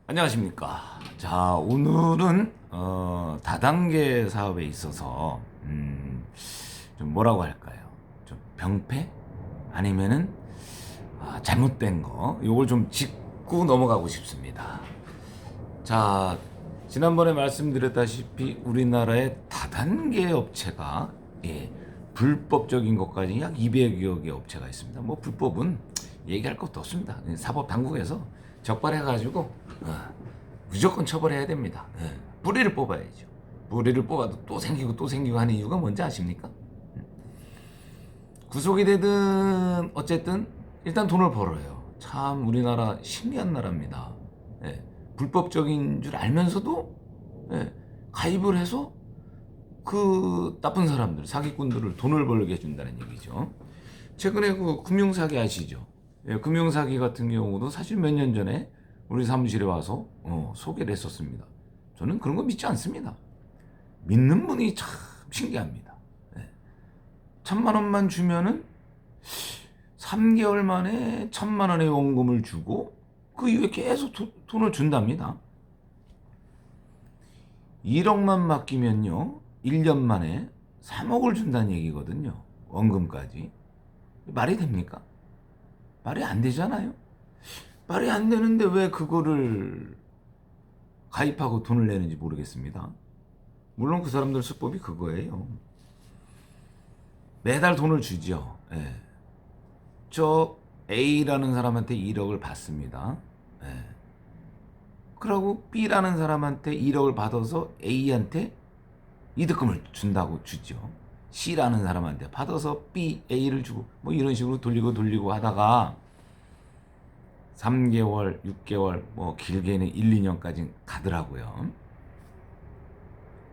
안녕하십니까. 자, 오늘은 다단계 사업에 있어서 좀 뭐라고 할까요? 좀 병폐? 아니면은 잘못된 거 요걸 좀 짚고 넘어가고 싶습니다. 자, 지난번에 말씀드렸다시피 우리나라의 다단계 업체가 불법적인 것까지 약 200여 개 업체가 있습니다. 뭐 불법은 얘기할 것도 없습니다. 사법 당국에서 적발해가지고 무조건 처벌해야 됩니다. 뿌리를 뽑아야죠. 뿌리를 뽑아도 또 생기고 또 생기고 하는 이유가 뭔지 아십니까? 구속이 되든 어쨌든 일단 돈을 벌어요. 참 우리나라 신기한 나라입니다. 불법적인 줄 알면서도 가입을 해서 그 나쁜 사람들, 사기꾼들을 돈을 벌게 해준다는 얘기죠. 최근에 그 금융사기 아시죠? 금융사기 같은 경우도 사실 몇 년 전에 우리 사무실에 와서 소개를 했었습니다. 저는 그런 거 믿지 않습니다. 믿는 분이 참 신기합니다. 1,000만 원만 주면은 3개월 만에 1,000만 원의 원금을 주고 그 이후에 계속 돈을 준답니다. 1억만 맡기면요 1년 만에 3억을 준다는 얘기거든요. 원금까지. 말이 됩니까? 말이 안 되잖아요. 말이 안 되는데 왜 그거를 가입하고 돈을 내는지 모르겠습니다. 물론 그 사람들 수법이 그거예요. 매달 돈을 주죠. 저 A라는 사람한테 1억을 받습니다. 그러고 B라는 사람한테 1억을 받아서 A한테 이득금을 준다고 주죠. C라는 사람한테 받아서 B, A를 주고 뭐 이런 식으로 돌리고 하다가 3개월, 6개월, 뭐 길게는 1, 2년까지 가더라고요.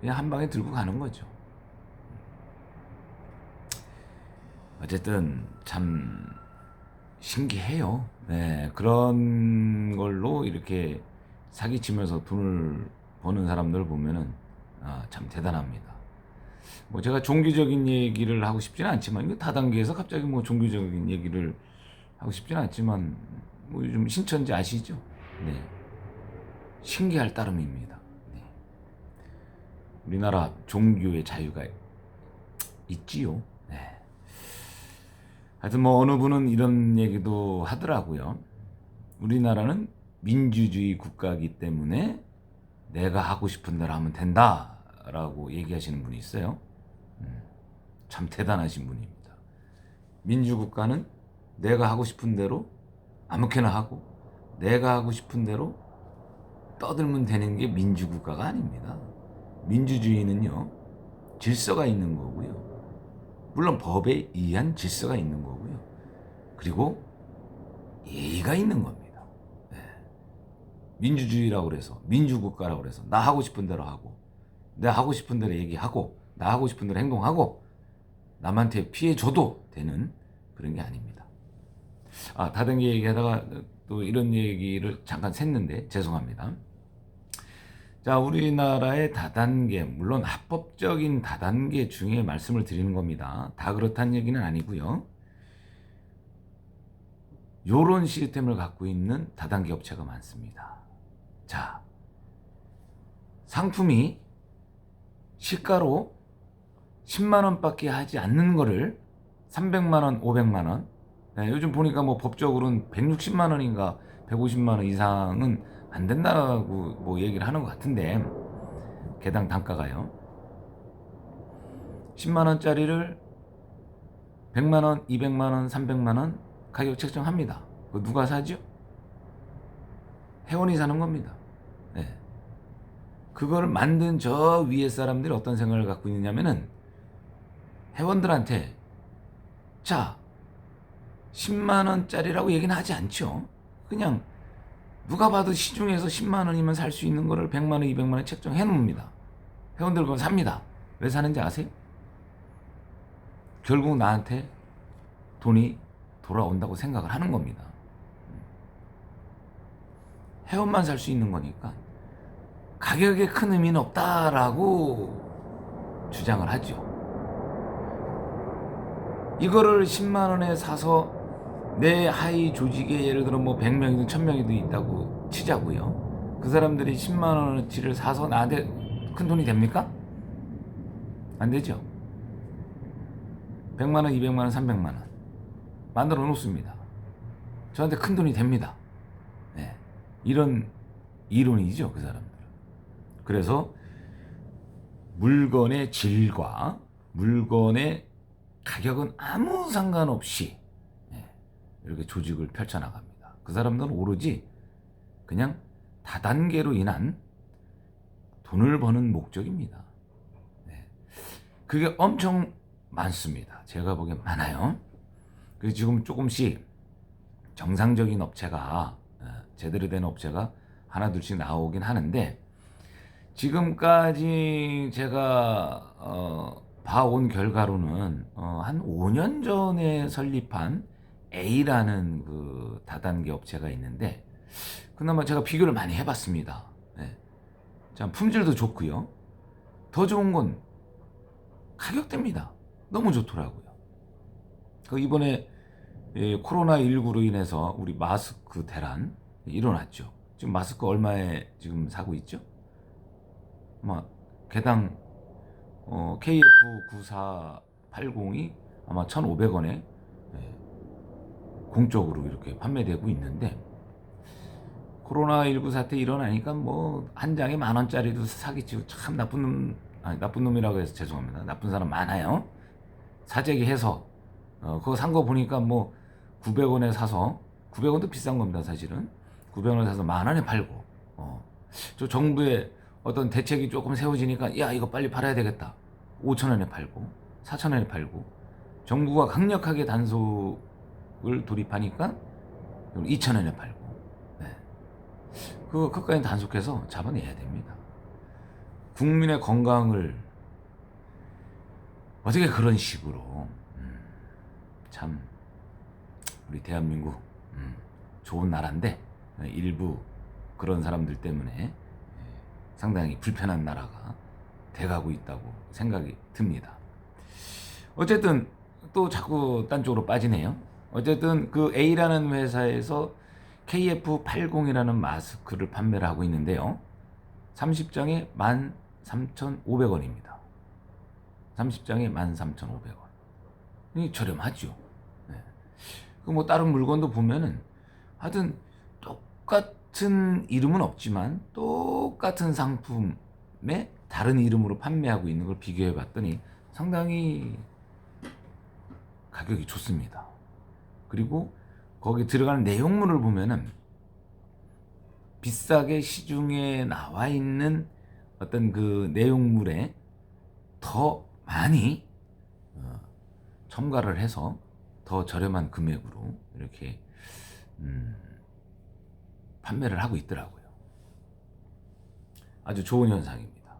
그냥 한 방에 들고 가는 거죠. 어쨌든 참 신기해요. 그런 걸로 이렇게 사기치면서 돈을 버는 사람들 보면은 참 대단합니다. 뭐 제가 종교적인 얘기를 하고 싶지는 않지만 이거 다단계에서 갑자기 뭐 종교적인 얘기를 하고 싶지는 않지만 뭐 요즘 신천지 아시죠? 네. 신기할 따름입니다. 네. 우리나라 종교의 자유가 있지요. 네. 하여튼 뭐 어느 분은 이런 얘기도 하더라고요. 우리나라는 민주주의 국가이기 때문에 내가 하고 싶은 대로 하면 된다라고 얘기하시는 분이 있어요. 참 대단하신 분입니다. 민주국가는 내가 하고 싶은 대로 아무렇게나 하고 내가 하고 싶은 대로 떠들면 되는 게 민주국가가 아닙니다. 민주주의는요 질서가 있는 거고요. 물론 법에 의한 질서가 있는 거고요. 그리고 예의가 있는 겁니다. 민주주의라고 그래서 민주국가라고 그래서 나 하고 싶은 대로 하고 내 하고 싶은 대로 얘기하고 나 하고 싶은 대로 행동하고 남한테 피해 줘도 되는 그런 게 아닙니다. 다단계 얘기하다가 또 이런 얘기를 잠깐 샜는데 죄송합니다. 자, 우리나라의 다단계, 물론 합법적인 다단계 중에 말씀을 드리는 겁니다. 다 그렇다는 얘기는 아니고요. 요런 시스템을 갖고 있는 다단계 업체가 많습니다. 자, 상품이 시가로 10만 원밖에 하지 않는 거를 300만 원, 500만 원. 요즘 보니까 뭐 법적으로는 160만 원인가 150만 원 이상은 안 된다고 뭐 얘기를 하는 것 같은데 개당 단가가요. 10만 원짜리를 100만 원, 200만 원, 300만 원 가격 책정합니다. 그거 누가 사죠? 회원이 사는 겁니다. 그거를 만든 저 위에 사람들이 어떤 생각을 갖고 있느냐면은 회원들한테 자 10만 원짜리라고 얘기는 하지 않죠. 그냥 누가 봐도 시중에서 10만 원이면 살 수 있는 거를 100만 원, 200만 원 책정해 놓습니다. 회원들 그거 삽니다. 왜 사는지 아세요? 결국 나한테 돈이 돌아온다고 생각을 하는 겁니다. 회원만 살 수 있는 거니까 가격에 큰 의미는 없다라고 주장을 하죠. 이거를 10만 원에 사서 내 하위 조직에 예를 들어 뭐 100명이든 1000명이든 있다고 치자고요. 그 사람들이 10만 원어치를 사서 나한테 큰 돈이 됩니까? 안 되죠. 100만 원, 200만 원, 300만 원 만들어 놓습니다. 저한테 큰 돈이 됩니다. 네. 이런 이론이죠, 그 사람들은. 그래서 물건의 질과 물건의 가격은 아무 상관없이 이렇게 조직을 펼쳐나갑니다. 그 사람들은 오로지 그냥 다단계로 인한 돈을 버는 목적입니다. 그게 엄청 많습니다. 제가 보기엔 많아요. 그래서 지금 조금씩 정상적인 업체가, 제대로 된 업체가 하나 둘씩 나오긴 하는데, 지금까지 제가 봐온 결과로는 한 5년 전에 설립한 A라는 그 다단계 업체가 있는데, 그나마 제가 비교를 많이 해봤습니다. 네. 참 품질도 좋고요. 더 좋은 건 가격대입니다. 너무 좋더라고요. 이번에 코로나19로 인해서 우리 마스크 대란 일어났죠. 지금 마스크 얼마에 지금 사고 있죠? 아마 개당 KF9480이 아마 1,500원에 공적으로 이렇게 판매되고 있는데, 코로나19 사태 일어나니까 뭐 한 장에 10,000원짜리도 사기치고, 참 나쁜 놈이라고 해서 죄송합니다. 나쁜 사람 많아요. 사재기 해서 그거 산 거 보니까 뭐 900원에 사서, 900원도 비싼 겁니다 사실은. 900원에 사서 10,000원에 팔고, 저 정부의 어떤 대책이 조금 세워지니까 야 이거 빨리 팔아야 되겠다, 5,000원에 팔고 4,000원에 팔고, 정부가 강력하게 단속을 돌입하니까 2,000원에 팔고. 그거 끝까지 단속해서 잡아내야 됩니다. 국민의 건강을 어떻게 그런 식으로, 참 우리 대한민국 좋은 나라인데 일부 그런 사람들 때문에 상당히 불편한 나라가 돼가고 있다고 생각이 듭니다. 어쨌든 또 자꾸 딴 쪽으로 빠지네요. 어쨌든 그 A라는 회사에서 KF80이라는 마스크를 판매를 하고 있는데요. 30장에 13,500원입니다. 30장에 13,500원. 이 저렴하죠. 네. 뭐 다른 물건도 보면은 하여튼 똑같은 이름은 없지만 똑같은 상품에 다른 이름으로 판매하고 있는 걸 비교해 봤더니 상당히 가격이 좋습니다. 그리고 거기 들어가는 내용물을 보면은 비싸게 시중에 나와 있는 어떤 그 내용물에 더 많이 첨가를 해서 더 저렴한 금액으로 이렇게 판매를 하고 있더라고요. 아주 좋은 현상입니다.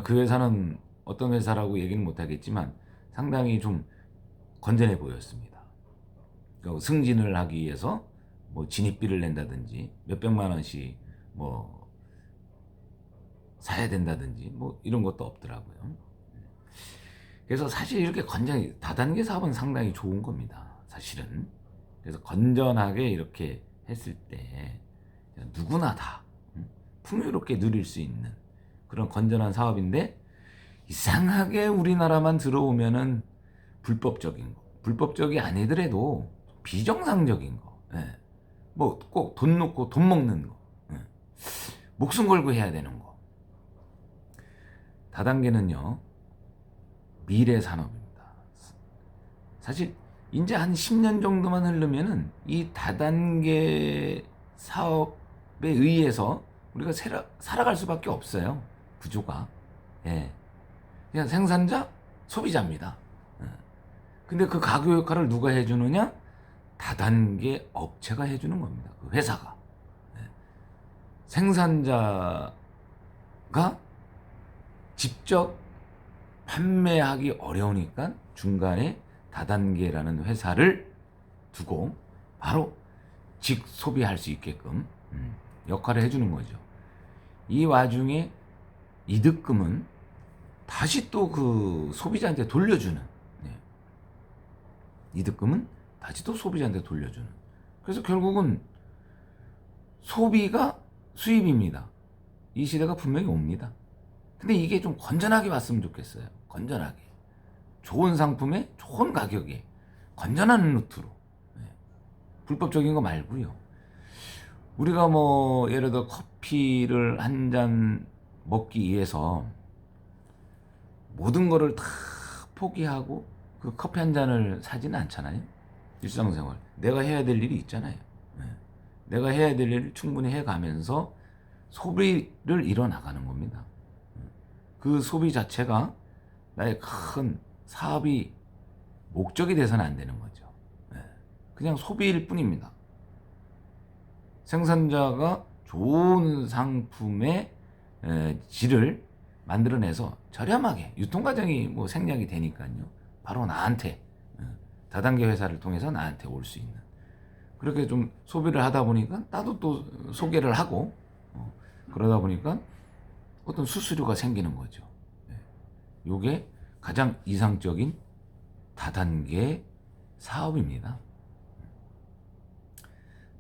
그 회사는 어떤 회사라고 얘기는 못하겠지만 상당히 좀 건전해 보였습니다. 승진을 하기 위해서 뭐 진입비를 낸다든지 몇백만 원씩 뭐 사야 된다든지 뭐 이런 것도 없더라고요. 그래서 사실 이렇게 건전히 다단계 사업은 상당히 좋은 겁니다, 사실은. 그래서 건전하게 이렇게 했을 때 누구나 다 풍요롭게 누릴 수 있는 그런 건전한 사업인데, 이상하게 우리나라만 들어오면은 불법적인 거, 불법적이 아니더라도 비정상적인 거, 뭐 꼭 돈 놓고 돈 먹는 거, 목숨 걸고 해야 되는 거. 다단계는요 미래 산업입니다. 사실 이제 한 10년 정도만 흐르면은 이 다단계 사업에 의해서 우리가 살아갈 수밖에 없어요. 구조가. 그냥 생산자, 소비자입니다. 근데 그 가교 역할을 누가 해주느냐? 다단계 업체가 해주는 겁니다. 그 회사가. 생산자가 직접 판매하기 어려우니까 중간에 다단계라는 회사를 두고 바로 직소비할 수 있게끔 역할을 해주는 거죠. 이 와중에 이득금은 다시 또 그 소비자한테 돌려주는, 이득금은 다시 또 소비자한테 돌려주는. 그래서 결국은 소비가 수입입니다. 이 시대가 분명히 옵니다. 근데 이게 좀 건전하게 왔으면 좋겠어요. 건전하게. 좋은 상품에 좋은 가격에 건전한 루트로. 네. 불법적인 거 말고요. 우리가 뭐 예를 들어 커피를 한 잔 먹기 위해서 모든 거를 다 포기하고 그 커피 한 잔을 사지는 않잖아요. 일상생활. 내가 해야 될 일이 있잖아요. 네. 내가 해야 될 일을 충분히 해가면서 소비를 이뤄나가는 겁니다. 그 소비 자체가 나의 큰 사업이 목적이 돼서는 안 되는 거죠. 네. 그냥 소비일 뿐입니다. 생산자가 좋은 상품의 질을 만들어내서 저렴하게 유통 과정이 뭐 생략이 되니까요. 바로 나한테 다단계 회사를 통해서 나한테 올 수 있는 그렇게 좀 소비를 하다 보니까 나도 또 소개를 하고 그러다 보니까 어떤 수수료가 생기는 거죠. 요게 가장 이상적인 다단계 사업입니다.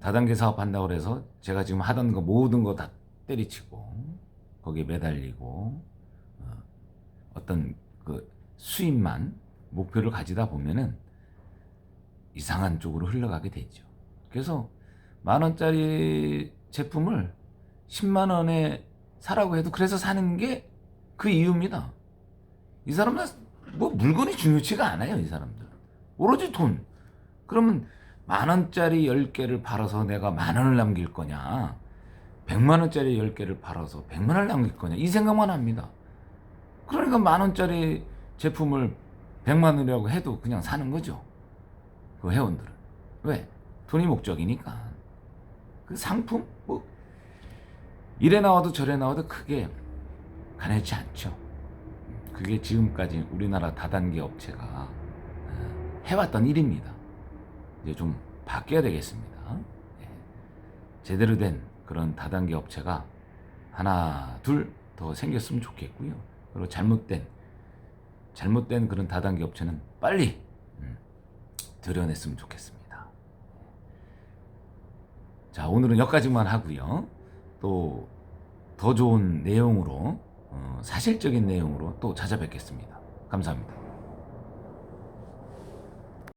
다단계 사업 한다고 해서 제가 지금 하던 거 모든 거 다 때리치고 거기에 매달리고 어떤 그 수입만 목표를 가지다 보면은 이상한 쪽으로 흘러가게 되죠. 그래서 10,000원짜리 제품을 10만 원에 사라고 해도 그래서 사는 게 그 이유입니다. 이 사람은 뭐 물건이 중요치가 않아요. 이 사람들 오로지 돈. 그러면 10,000원짜리 10개를 팔아서 내가 10,000원을 남길 거냐, 100만 원짜리 10개를 팔아서 100만 원을 남길 거냐, 이 생각만 합니다. 그러니까 10,000원짜리 제품을 100만 원이라고 해도 그냥 사는 거죠. 그 회원들은. 왜? 돈이 목적이니까. 그 상품 뭐 이래 나와도 저래 나와도 크게 가늘지 않죠. 그게 지금까지 우리나라 다단계 업체가 해왔던 일입니다. 이제 좀 바뀌어야 되겠습니다. 제대로 된 그런 다단계 업체가 하나 둘 더 생겼으면 좋겠고요. 그리고 잘못된 그런 다단계 업체는 빨리 들여냈으면 좋겠습니다. 자, 오늘은 여기까지만 하고요. 또 더 좋은 내용으로 사실적인 내용으로 또 찾아뵙겠습니다. 감사합니다.